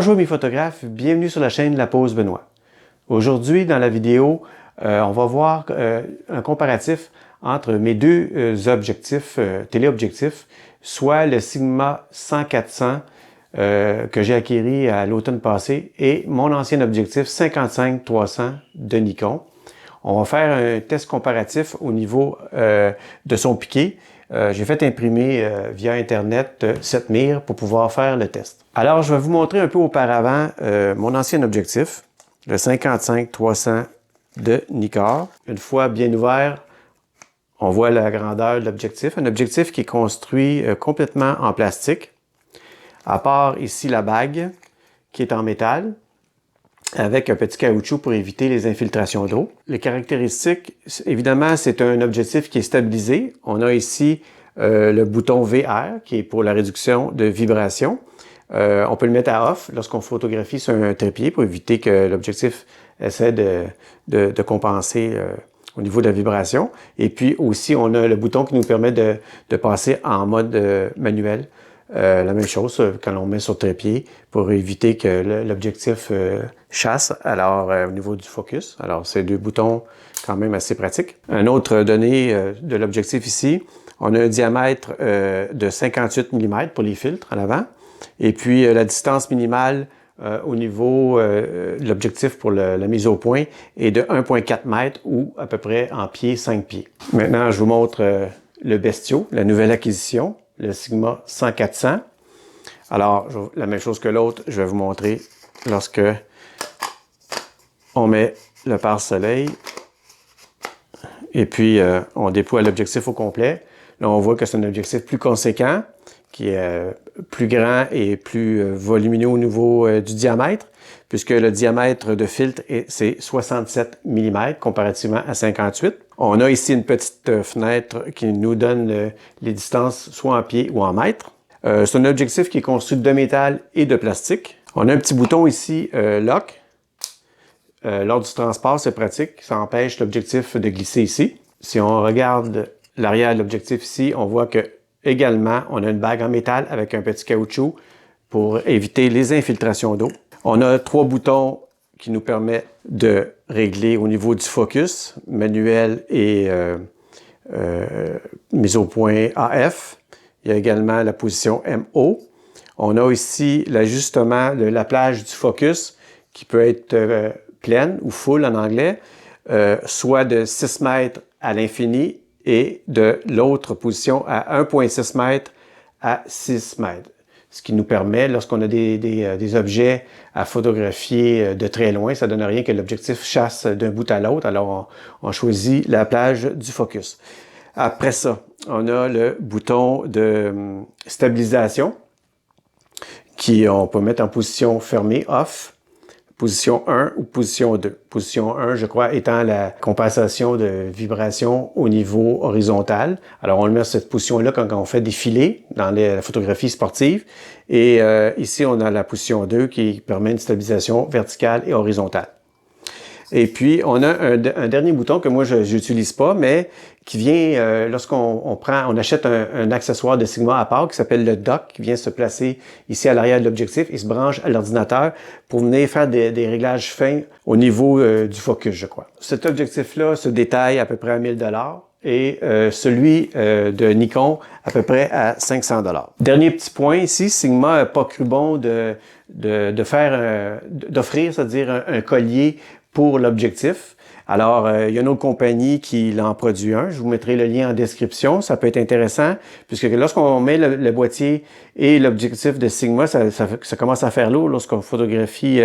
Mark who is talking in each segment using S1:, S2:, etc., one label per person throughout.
S1: Bonjour mes photographes, bienvenue sur la chaîne La Pause Benoît. Aujourd'hui, dans la vidéo, on va voir un comparatif entre mes deux objectifs, téléobjectifs, soit le Sigma 100-400 que j'ai acquis à l'automne passé et mon ancien objectif 55-300 de Nikon. On va faire un test comparatif au niveau de son piqué. J'ai fait imprimer via Internet cette mire pour pouvoir faire le test. Alors, je vais vous montrer un peu auparavant mon ancien objectif, le 55-300 de Nikkor. Une fois bien ouvert, on voit la grandeur de l'objectif. Un objectif qui est construit complètement en plastique, à part ici la bague qui est en métal, avec un petit caoutchouc pour éviter les infiltrations d'eau. Les caractéristiques, évidemment, c'est un objectif qui est stabilisé. On a ici le bouton VR qui est pour la réduction de vibration. On peut le mettre à off lorsqu'on photographie sur un trépied pour éviter que l'objectif essaie de compenser au niveau de la vibration. Et puis aussi, on a le bouton qui nous permet de passer en mode manuel. La même chose quand on met sur trépied pour éviter que l'objectif chasse au niveau du focus. Alors, c'est deux boutons quand même assez pratiques. Une autre donnée de l'objectif ici, on a un diamètre de 58 mm pour les filtres à l'avant. Et puis, la distance minimale au niveau de l'objectif pour la mise au point est de 1,4 m ou à peu près en pied, 5 pieds. Maintenant, je vous montre le bestiau, la nouvelle acquisition, le Sigma 100-400. Alors, la même chose que l'autre, je vais vous montrer lorsque on met le pare-soleil et puis on déploie l'objectif au complet. Là, on voit que c'est un objectif plus conséquent, qui est plus grand et plus volumineux au niveau du diamètre, puisque le diamètre de filtre, c'est 67 mm comparativement à 58. On a ici une petite fenêtre qui nous donne les distances soit en pieds ou en mètres. C'est un objectif qui est construit de métal et de plastique. On a un petit bouton ici, lock. Lors du transport, c'est pratique. Ça empêche l'objectif de glisser ici. Si on regarde l'arrière de l'objectif ici, on voit que également, on a une bague en métal avec un petit caoutchouc pour éviter les infiltrations d'eau. On a 3 boutons qui nous permettent de régler au niveau du focus, manuel et mise au point AF. Il y a également la position MO. On a ici l'ajustement de la plage du focus qui peut être pleine ou full en anglais, soit de 6 mètres à l'infini et de l'autre position à 1,6 m à 6 mètres. Ce qui nous permet, lorsqu'on a des objets à photographier de très loin, ça ne donne rien que l'objectif chasse d'un bout à l'autre. Alors, on choisit la plage du focus. Après ça, on a le bouton de stabilisation on peut mettre en position fermée, off, position 1 ou position 2. Position 1, je crois, étant la compensation de vibration au niveau horizontal. Alors, on le met sur cette position-là quand on fait des filets dans la photographie sportive. Et ici, on a la position 2 qui permet une stabilisation verticale et horizontale. Et puis, on a un dernier bouton que moi, je n'utilise pas, mais qui vient lorsqu'on achète un accessoire de Sigma à part qui s'appelle le dock, qui vient se placer ici à l'arrière de l'objectif et se branche à l'ordinateur pour venir faire des réglages fins au niveau du focus, je crois. Cet objectif-là se détaille à peu près à 1000 $ et celui de Nikon à peu près à 500 $. Dernier petit point ici, Sigma n'a pas cru bon d'offrir, c'est-à-dire un collier pour l'objectif. Alors, il y a une autre compagnie qui en produit un. Je vous mettrai le lien en description. Ça peut être intéressant, puisque lorsqu'on met le boîtier et l'objectif de Sigma, ça commence à faire lourd lorsqu'on photographie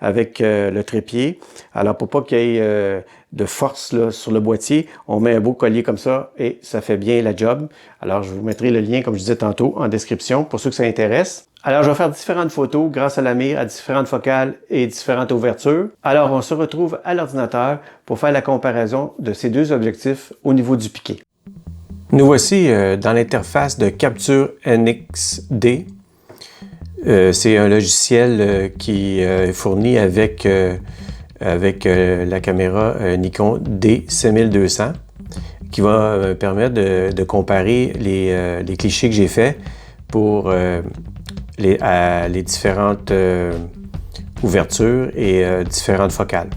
S1: avec le trépied. Alors, pour pas qu'il y ait de force là, sur le boîtier, on met un beau collier comme ça et ça fait bien la job. Alors, je vous mettrai le lien, comme je disais tantôt, en description pour ceux que ça intéresse. Alors, je vais faire différentes photos grâce à la mire, à différentes focales et différentes ouvertures. Alors, on se retrouve à l'ordinateur pour faire la comparaison de ces deux objectifs au niveau du piqué. Nous voici dans l'interface de Capture NXD. C'est un logiciel qui est fourni avec la caméra Nikon D6200 qui va permettre de comparer les clichés que j'ai faits pour les différentes ouvertures et différentes focales.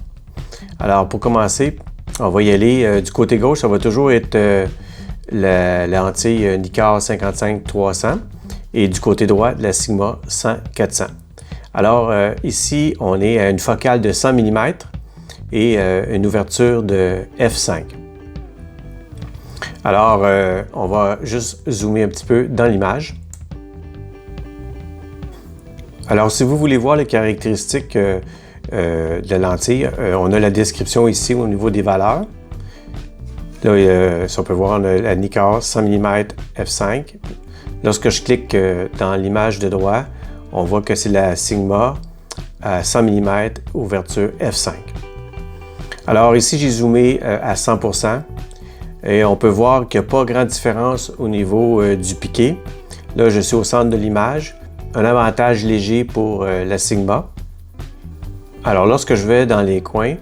S1: Alors pour commencer, on va y aller du côté gauche, ça va toujours être la lentille Nikkor 55-300 et du côté droit, la Sigma 100-400. Alors ici, on est à une focale de 100 mm et une ouverture de f5. Alors, on va juste zoomer un petit peu dans l'image. Alors, si vous voulez voir les caractéristiques de la lentille, on a la description ici au niveau des valeurs. Là, si on peut voir, on a la Nikkor 100 mm f5. Lorsque je clique dans l'image de droit, on voit que c'est la Sigma à 100 mm ouverture f5. Alors ici, j'ai zoomé à 100%. Et on peut voir qu'il n'y a pas grande différence au niveau du piqué. Là, je suis au centre de l'image. Un avantage léger pour la Sigma. Alors, lorsque je vais dans les coins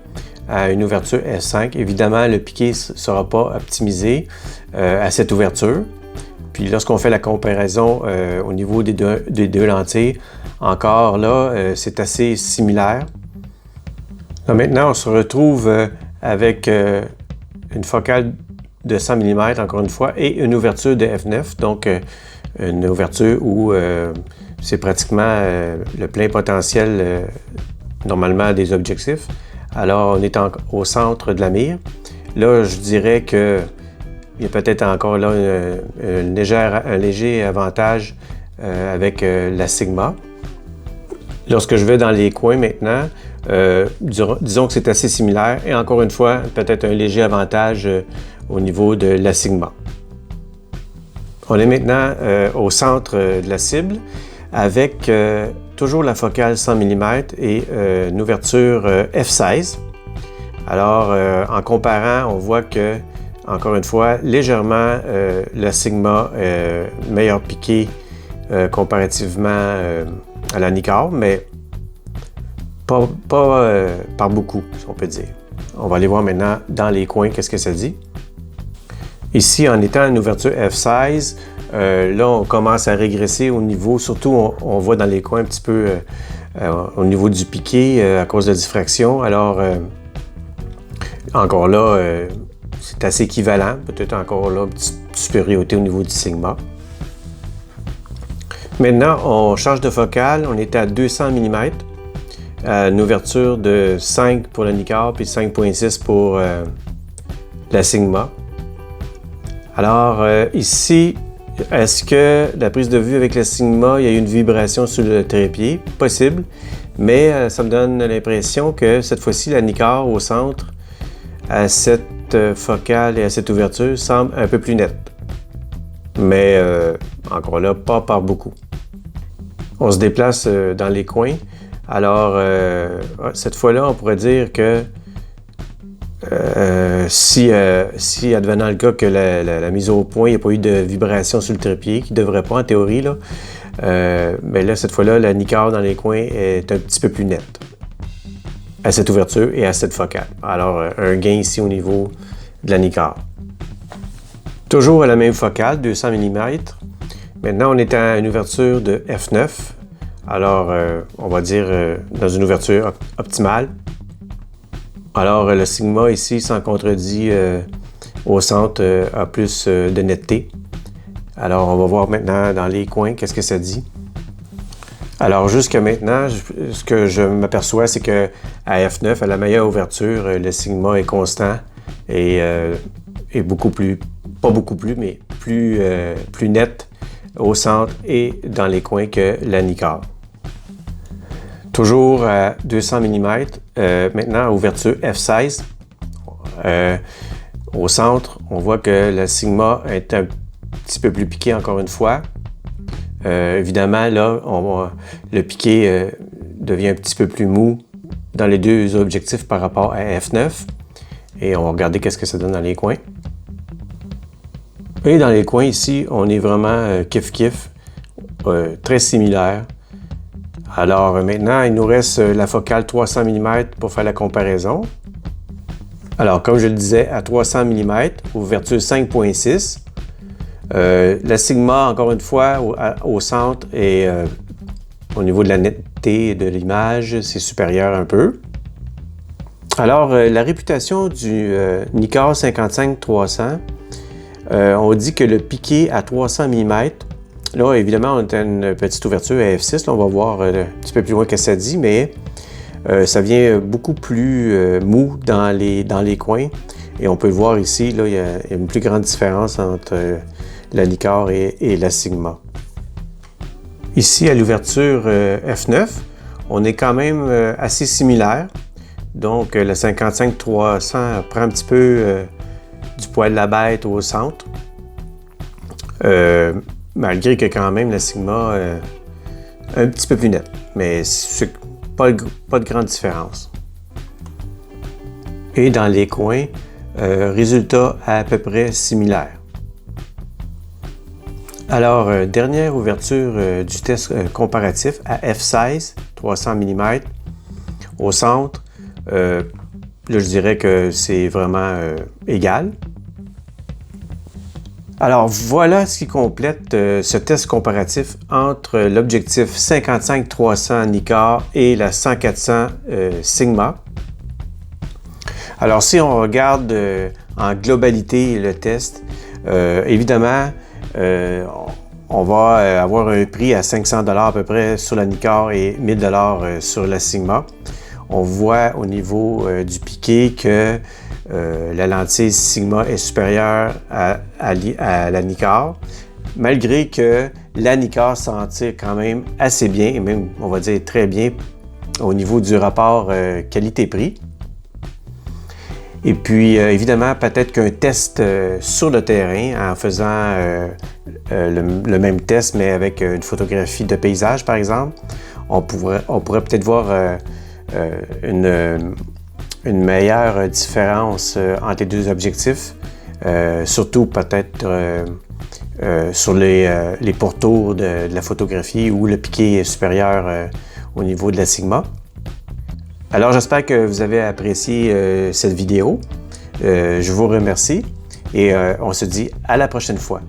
S1: à une ouverture F5, évidemment, le piqué ne sera pas optimisé à cette ouverture. Puis, lorsqu'on fait la comparaison au niveau des deux lentilles, encore là, c'est assez similaire. Là, maintenant, on se retrouve avec une focale de 100 mm, encore une fois, et une ouverture de f9, donc une ouverture où c'est pratiquement le plein potentiel normalement des objectifs. Alors, on est au centre de la mire. Là, je dirais qu'il y a peut-être encore là un léger avantage avec la Sigma. Lorsque je vais dans les coins maintenant, disons que c'est assez similaire et encore une fois, peut-être un léger avantage au niveau de la Sigma. On est maintenant au centre de la cible avec toujours la focale 100 mm et une ouverture f16. Alors, en comparant, on voit que, encore une fois, légèrement la Sigma meilleur piqué comparativement à la Nikkor, mais pas par beaucoup, si on peut dire. On va aller voir maintenant dans les coins qu'est-ce que ça dit. Ici, en étant une ouverture F16, là, on commence à régresser au niveau, surtout on voit dans les coins un petit peu au niveau du piqué à cause de la diffraction. Alors, encore là, c'est assez équivalent, peut-être encore là, une petite supériorité au niveau du Sigma. Maintenant, on change de focale, on est à 200 mm, une ouverture de 5 pour la Nikkor puis 5.6 pour la Sigma. Alors ici, est-ce que la prise de vue avec la Sigma, il y a eu une vibration sur le trépied? Possible, mais ça me donne l'impression que cette fois-ci, la Nikkor au centre, à cette focale et à cette ouverture, semble un peu plus nette. Mais encore là, pas par beaucoup. On se déplace dans les coins. Alors, cette fois-là, on pourrait dire que si advenant le cas que la mise au point, il n'y a pas eu de vibration sur le trépied, qui ne devrait pas en théorie, là, mais là, cette fois-là, la Nikkor dans les coins est un petit peu plus nette à cette ouverture et à cette focale. Alors, un gain ici au niveau de la Nikkor. Toujours à la même focale, 200 mm. Maintenant, on est à une ouverture de f9. Alors, on va dire dans une ouverture optimale. Alors, le Sigma ici, sans contredit, au centre, a plus de netteté. Alors, on va voir maintenant dans les coins, qu'est-ce que ça dit. Alors, jusqu'à maintenant, ce que je m'aperçois, c'est qu'à f9, à la meilleure ouverture, le Sigma est constant et beaucoup plus, pas beaucoup plus, mais plus net au centre et dans les coins que la Nikkor. Toujours à 200 mm, maintenant à ouverture f16. Au centre, on voit que la Sigma est un petit peu plus piqué encore une fois. Évidemment, là, le piqué devient un petit peu plus mou dans les deux objectifs par rapport à f9. Et on va regarder qu'est-ce que ça donne dans les coins. Et dans les coins ici, on est vraiment kiff-kiff, très similaire. Alors maintenant, il nous reste la focale 300 mm pour faire la comparaison. Alors, comme je le disais, à 300 mm, ouverture 5.6. La Sigma, encore une fois, au centre est Au niveau de la netteté de l'image, c'est supérieur un peu. Alors, la réputation du Nikkor 55-300, on dit que le piqué à 300 mm, là, évidemment, on a une petite ouverture à f6, là, on va voir un petit peu plus loin que ça dit, mais ça vient beaucoup plus mou dans les coins. Et on peut le voir ici, là, il y a une plus grande différence entre la Nikkor et la Sigma. Ici, à l'ouverture f9, on est quand même assez similaire. Donc, le 55-300 prend un petit peu du poil de la bête au centre. Malgré que quand même la Sigma un petit peu plus nette. Mais c'est pas de grande différence. Et dans les coins, résultat à peu près similaire. Alors, dernière ouverture du test comparatif à f16, 300 mm. Au centre, là, je dirais que c'est vraiment égal. Alors, voilà ce qui complète ce test comparatif entre l'objectif 55-300 Nikkor et la 100-400 Sigma. Alors, si on regarde en globalité le test, évidemment, on va avoir un prix à 500 $ à peu près sur la Nikkor et 1000 $ sur la Sigma. On voit au niveau du piqué que la lentille Sigma est supérieure à la Nikkor, malgré que la Nikkor s'en tire quand même assez bien, et même, on va dire, très bien au niveau du rapport qualité-prix. Et puis, évidemment, peut-être qu'un test sur le terrain, en faisant le même test, mais avec une photographie de paysage, par exemple, on pourrait peut-être voir une meilleure différence entre les deux objectifs, surtout peut-être sur les pourtours de la photographie où le piqué est supérieur au niveau de la Sigma. Alors j'espère que vous avez apprécié cette vidéo. Je vous remercie et on se dit à la prochaine fois.